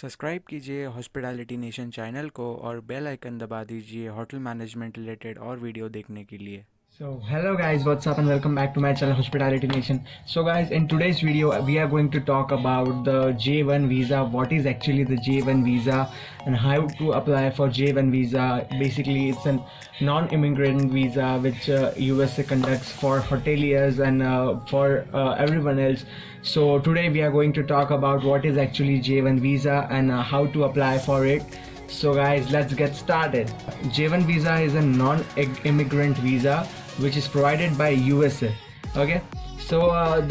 Subscribe कीजिए hospitality nation channel को और बेल आइकन दबा दीजिए होटल मैनेजमेंट रिलेटेड और वीडियो देखने के लिए। So hello guys, what's up and welcome back to my channel Hospitality Nation. So guys, in today's video we are going to talk about the J1 visa, what is actually the J1 visa and how to apply for J1 visa. Basically it's a non-immigrant visa which USA conducts for hoteliers and for everyone else. So today we are going to talk about what is actually J1 visa and how to apply for it. So guys, let's get started. J1 visa is a non-immigrant visa which is provided by USA. Okay, so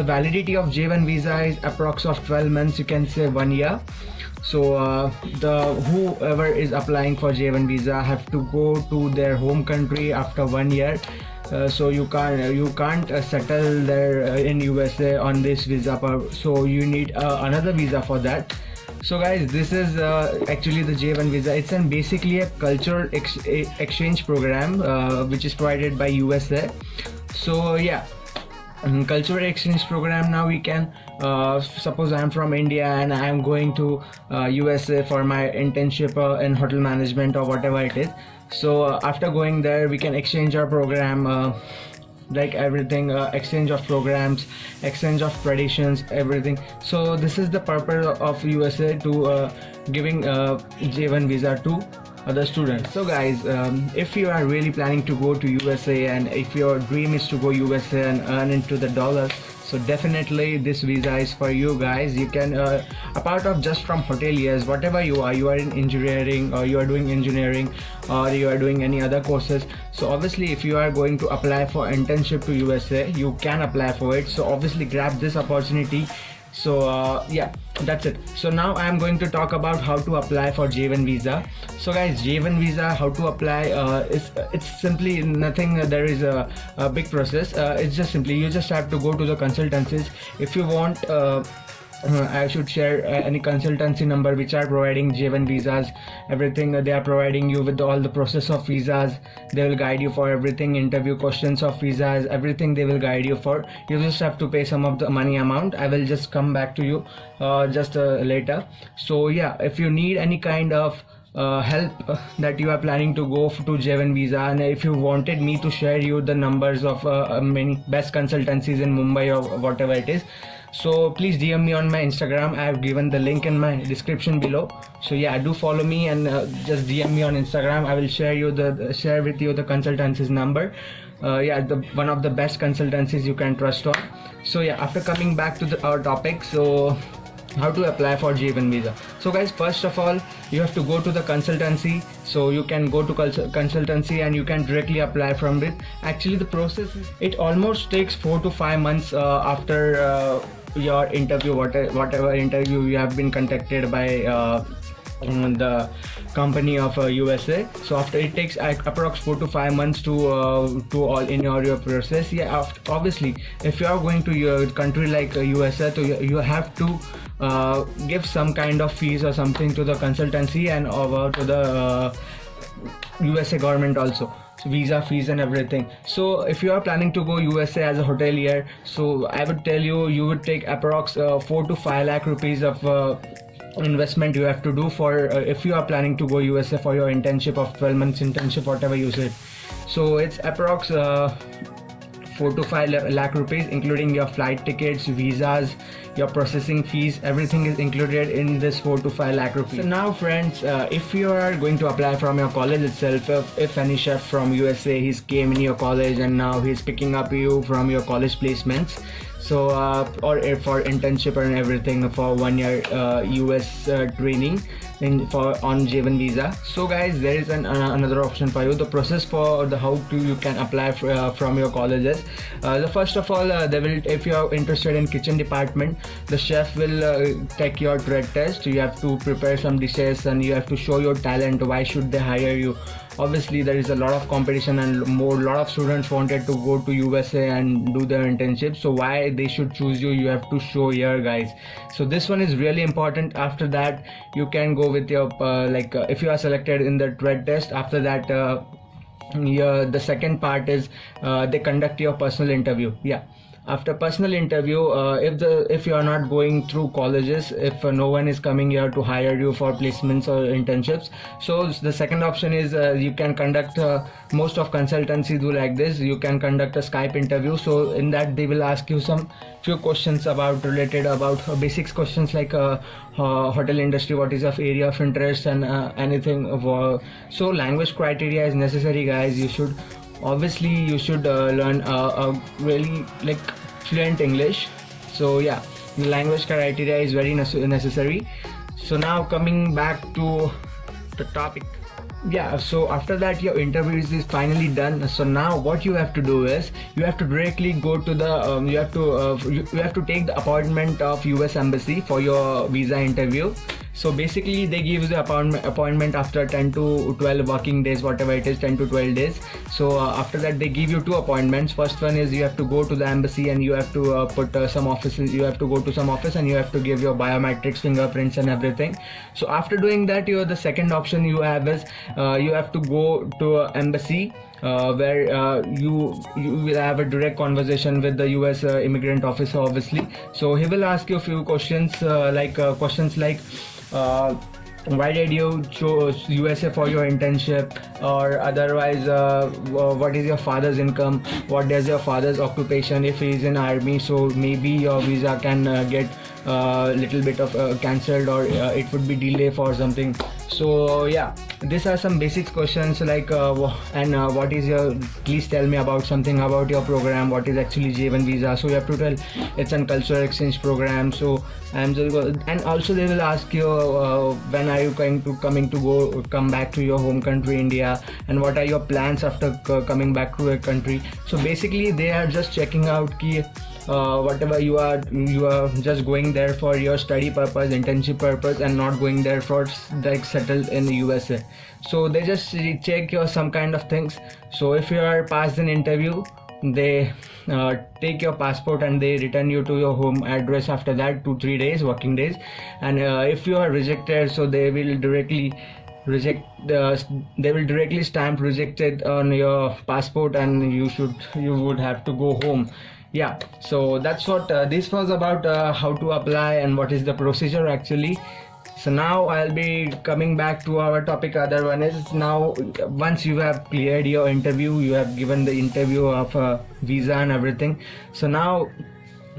the validity of J1 visa is approx of 12 months, you can say 1 year. So the whoever is applying for J1 visa have to go to their home country after 1 year. So you can't settle there in USA on this visa, so you need another visa for that. So guys, this is actually the J1 visa. It's basically a cultural exchange program which is provided by USA. So yeah, cultural exchange program. Now we can suppose I'm from India and I'm going to USA for my internship in hotel management or whatever it is. So after going there we can exchange our program, like everything, exchange of programs, exchange of traditions, everything. So this is the purpose of USA to giving J1 visa to other students. So guys, if you are really planning to go to USA and if your dream is to go USA and earn into the dollars, so definitely this visa is for you guys. You can apart of just from hoteliers, whatever you are in engineering or you are doing engineering or you are doing any other courses, so obviously if you are going to apply for internship to USA, you can apply for it. So obviously grab this opportunity. So yeah, that's it. So now I am going to talk about how to apply for J1 visa. So guys, J1 visa, how to apply, it's simply nothing. There is a big process. It's just simply you just have to go to the consultancies. If you want, I should share any consultancy number which are providing J1 visas, everything. They are providing you with all the process of visas. They will guide you for everything, interview questions of visas, everything they will guide you for. You just have to pay some of the money amount. I will just come back to you just later. So yeah, if you need any kind of help that you are planning to go to J1 visa, and if you wanted me to share you the numbers of many best consultancies in Mumbai or whatever it is, so please DM me on my Instagram. I have given the link in my description below. So yeah, do follow me and just DM me on Instagram. I will share with you the consultancy's number. Yeah, one of the best consultancies you can trust on. So yeah, after coming back to our topic, so how to apply for J1 visa. So guys, first of all you have to go to the consultancy. So you can go to consultancy and you can directly apply from it. Actually the process it almost takes 4 to 5 months after your interview, whatever interview you have been contacted by the company of USA. So after it takes approx 4 to 5 months to all in your process. Yeah, obviously if you are going to your country like USA, so you have to give some kind of fees or something to the consultancy and over to the USA government also. So visa fees and everything. So if you are planning to go USA as a hotelier, so I would tell you would take approx 4 to 5 lakh rupees of investment you have to do for if you are planning to go USA for your internship of 12 months internship, whatever you said. So it's approx 4 to 5 lakh rupees, including your flight tickets, visas, your processing fees, everything is included in this 4 to 5 lakh rupees. So now friends, if you are going to apply from your college itself, if any chef from USA he's came in your college and now he's picking up you from your college placements, so or for internship and everything for 1 year US training on J1 visa. So guys, there is another option for you. The process for the how to you can apply from your colleges. The first of all, they will, if you are interested in kitchen department, the chef will take your trade test. You have to prepare some dishes and you have to show your talent. Why should they hire you? Obviously there is a lot of competition and lot of students wanted to go to USA and do their internship. So why they should choose you, you have to show here guys. So this one is really important. After that you can go with your if you are selected in the trade test, after that the second part is they conduct your personal interview. Yeah, After personal interview, if you are not going through colleges, if no one is coming here to hire you for placements or internships, so the second option is you can conduct, most of consultancy do like this, you can conduct a Skype interview. So in that they will ask you some few questions about related about basics questions like hotel industry, what is of area of interest, and anything of so language criteria is necessary, guys. You should obviously learn a really like fluent English. So yeah, the language criteria is very necessary. So now coming back to the topic, yeah, so after that your interview is finally done. So now what you have to do is you have to directly go to the you have to take the appointment of US Embassy for your visa interview. So basically they give you the appointment after 10 to 12 working days, whatever it is, 10 to 12 days. So after that they give you two appointments. First one is you have to go to the embassy and you have to put some offices, you have to go to some office and you have to give your biometrics, fingerprints and everything. So after doing that, the second option you have is you have to go to embassy, where you will have a direct conversation with the US immigrant officer, obviously. So he will ask you a few questions, questions like why did you choose USA for your internship, or otherwise what is your father's income, what is your father's occupation, if he is in army, so maybe your visa can get little bit of cancelled, or it would be delay for something. So yeah, these are some basic questions like what is your, please tell me about something about your program, what is actually J1 visa. So you have to tell it's a cultural exchange program. So and also they will ask you when are you coming to come back to your home country India, and what are your plans after coming back to your country. So basically they are just checking out key whatever you are just going there for your study purpose, internship purpose, and not going there for like settled in the USA. So they just check your some kind of things. So if you are passed an interview, they take your passport and they return you to your home address after that 2-3 days working days. And if you are rejected, so they will directly stamp rejected on your passport, and you would have to go home. Yeah, so that's what this was about, how to apply and what is the procedure actually. So now I'll be coming back to our topic. Other one is, now once you have cleared your interview, you have given the interview of visa and everything. So now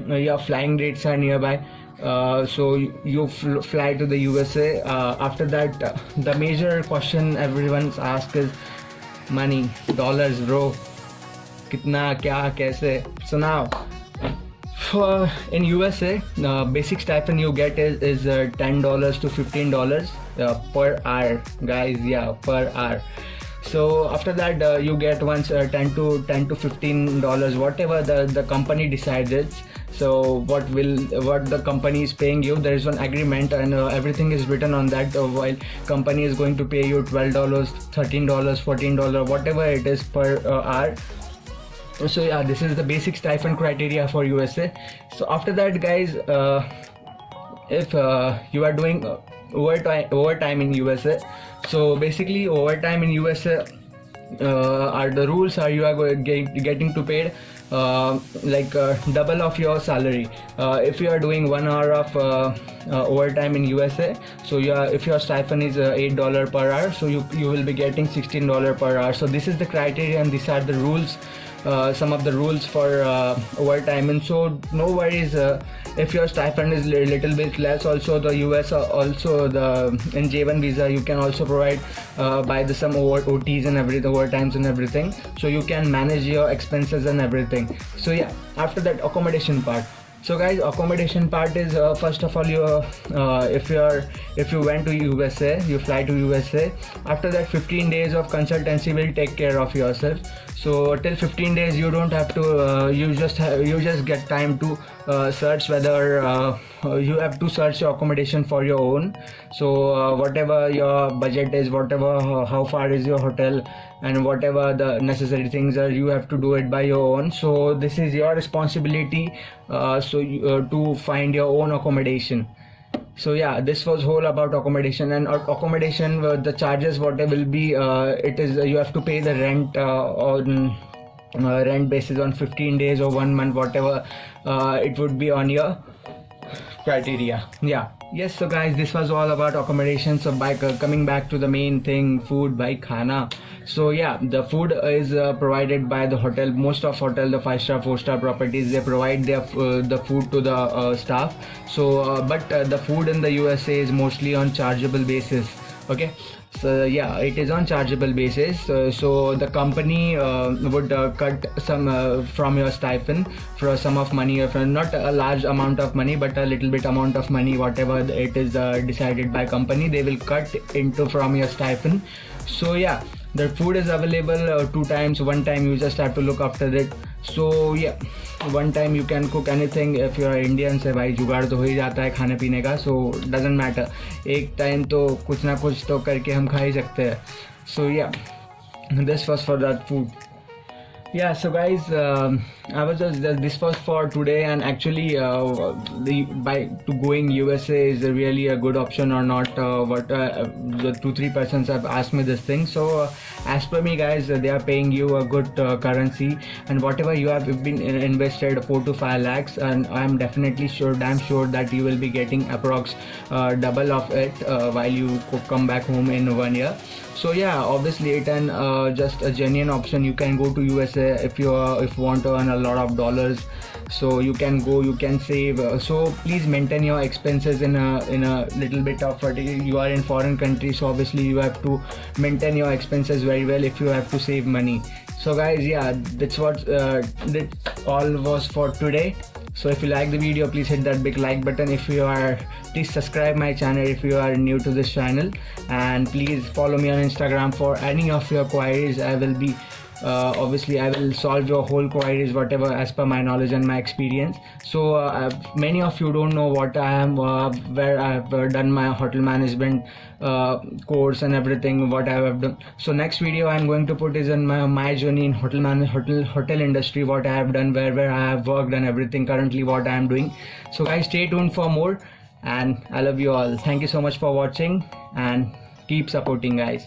your flying dates are nearby. So you fly to the USA. After that, the major question everyone's asked is money, dollars, bro. Kitna, kya, kaise. So now, in USA, basic stipend you get is $10 to $15 per hour, guys. Yeah, per hour. So after that, you get once $10 to $15, whatever the company decides. So what the company is paying you, there is one agreement, and everything is written on that. While company is going to pay you $12, $13, $14, whatever it is per hour. So yeah, this is the basic stipend criteria for USA. So after that, guys, if you are doing overtime in USA, so basically overtime in USA are the rules are you are getting to paid double of your salary. If you are doing 1 hour of overtime in USA, so if your stipend is $8 per hour, so you will be getting $16 per hour. So this is the criteria and these are the rules, some of the rules for overtime. And so no worries if your stipend is a little bit less. Also the US also in J1 visa you can also provide by some OTs and everything, overtimes and everything, so you can manage your expenses and everything. So yeah, after that, accommodation part. So guys, accommodation part is first of all, if you went to USA, you fly to USA. After that, 15 days of consultancy will take care of yourself. So till 15 days you don't have to you just get time to search whether you have to search your accommodation for your own. So whatever your budget is, whatever how far is your hotel, and whatever the necessary things are, you have to do it by your own. So this is your responsibility, to find your own accommodation. So yeah, this was whole about accommodation. And accommodation, the charges what will be, it is you have to pay the rent on rent basis on 15 days or 1 month, whatever it would be on your criteria. Yeah, yes. So guys, this was all about accommodation. So by coming back to the main thing, food by khana. So yeah, the food is provided by the hotel. Most of hotel, the 5-star 4-star properties, they provide their the food to the staff. So but the food in the USA is mostly on chargeable basis. Okay, so yeah, it is on chargeable basis. So the company would cut some from your stipend for a sum of money, or for not a large amount of money, but a little bit amount of money, whatever it is decided by company, they will cut into from your stipend. So yeah, the food is available 2 times. One time you just have to look after it. So yeah, one time you can cook anything. If you are Indian से भाई जुगाड़ तो हो ही जाता है खाने पीने का. So doesn't matter, एक टाइम तो कुछ ना कुछ तो करके हम खा ही सकते हैं. So yeah, this was for that food. Yeah, so guys, I was just this was for today, and actually to going USA is really a good option or not. What the 2-3 persons have asked me this thing. So as per me, guys, they are paying you a good currency, and whatever you have been invested 4 to 5 lakhs, and I'm definitely sure, damn sure, that you will be getting approx double of it while you come back home in 1 year. So yeah, obviously it and just a genuine option. You can go to USA if you want to earn a lot of dollars. So you can go, you can save. So please maintain your expenses in a little bit of you are in foreign country, so obviously you have to maintain your expenses very well if you have to save money. So guys, yeah, that's what that all was for today. So if you like the video, please hit that big like button. If you are, please subscribe my channel if you are new to this channel, and please follow me on Instagram for any of your queries. I will be obviously I will solve your whole queries, whatever as per my knowledge and my experience. So many of you don't know what I am, where I have done my hotel management course and everything, what I have done. So next video I'm going to put is in my journey in hotel industry, what I have done, where I have worked and everything, currently what I am doing. So guys, stay tuned for more, and I love you all. Thank you so much for watching, and keep supporting, guys.